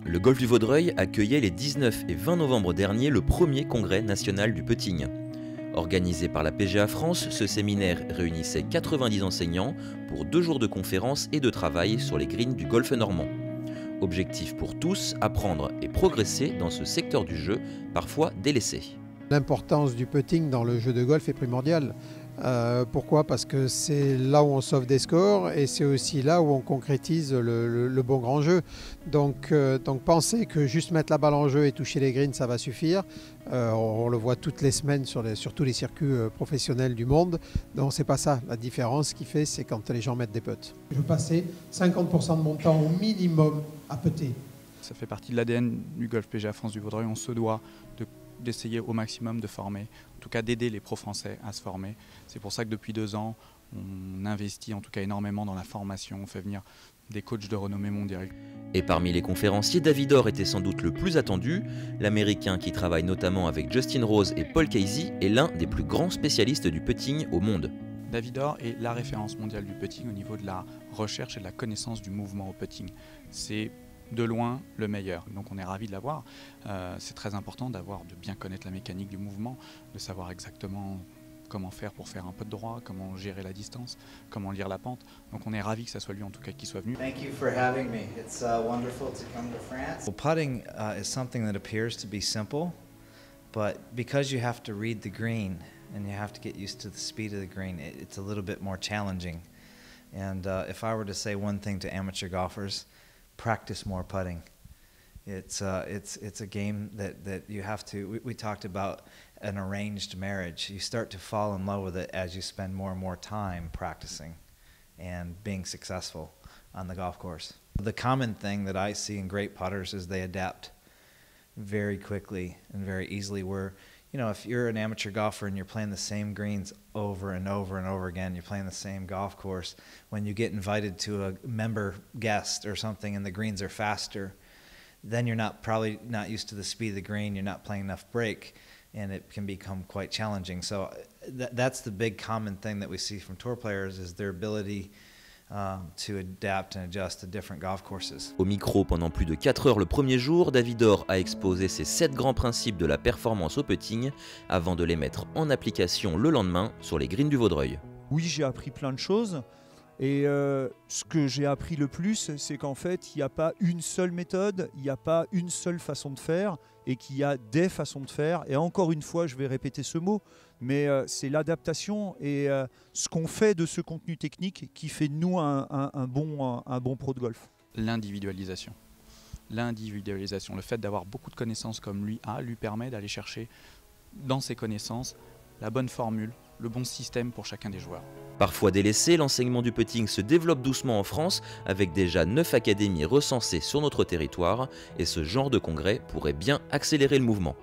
Le golfe du Vaudreuil accueillait les 19 et 20 novembre dernier le premier congrès national du putting. Organisé par la PGA France, ce séminaire réunissait 90 enseignants pour 2 jours de conférences et de travail sur les greens du golfe normand. Objectif pour tous, apprendre et progresser dans ce secteur du jeu, parfois délaissé. L'importance du putting dans le jeu de golf est primordiale. Pourquoi? Parce que c'est là où on sauve des scores et c'est aussi là où on concrétise le bon grand jeu. Donc penser que juste mettre la balle en jeu et toucher les greens, ça va suffire. On le voit toutes les semaines sur tous les circuits professionnels du monde. Donc c'est pas ça. La différence qui fait, c'est quand les gens mettent des putts. Je passais 50% de mon temps au minimum à putter. Ça fait partie de l'ADN du Golf PGA France du Vaudreuil. On se doit d'essayer au maximum de former, en tout cas d'aider les pros français à se former. C'est pour ça que depuis 2 ans, on investit en tout cas énormément dans la formation. On fait venir des coachs de renommée mondiale. Et parmi les conférenciers, David Orr était sans doute le plus attendu. L'Américain qui travaille notamment avec Justin Rose et Paul Casey est l'un des plus grands spécialistes du putting au monde. David Orr est la référence mondiale du putting au niveau de la recherche et de la connaissance du mouvement au putting. C'est de loin le meilleur, donc on est ravis de l'avoir. C'est très important de bien connaître la mécanique du mouvement, de savoir exactement comment faire pour faire un putt droit, comment gérer la distance, comment lire la pente. Donc on est ravis que ça soit lui en tout cas qui soit venu. Thank you for having me. It's wonderful to come to France. Well, putting is something that appears to be simple, but because you have to read the green and you have to get used to the speed of the green, it's a little bit more challenging. And if I were to say one thing to amateur golfers, practice more putting. It's a game that you have to. We talked about an arranged marriage. You start to fall in love with it as you spend more and more time practicing and being successful on the golf course. The common thing that I see in great putters is they adapt very quickly and very easily. Where, you know, if you're an amateur golfer and you're playing the same greens over and over and over again, you're playing the same golf course, when you get invited to a member guest or something and the greens are faster, then you're probably not used to the speed of the green, you're not playing enough break, and it can become quite challenging. So that's the big common thing that we see from tour players is their ability to adapt and adjust to different golf courses. Au micro pendant plus de 4 heures le premier jour, David Orr a exposé ses 7 grands principes de la performance au putting avant de les mettre en application le lendemain sur les greens du Vaudreuil. Oui, j'ai appris plein de choses et ce que j'ai appris le plus, c'est qu'en fait, il n'y a pas une seule méthode, il n'y a pas une seule façon de faire et qu'il y a des façons de faire. Et encore une fois, je vais répéter ce mot, mais c'est l'adaptation et ce qu'on fait de ce contenu technique qui fait de nous un bon pro de golf. L'individualisation. L'individualisation, le fait d'avoir beaucoup de connaissances comme lui permet d'aller chercher dans ses connaissances la bonne formule, le bon système pour chacun des joueurs. Parfois délaissé, l'enseignement du putting se développe doucement en France avec déjà 9 académies recensées sur notre territoire et ce genre de congrès pourrait bien accélérer le mouvement.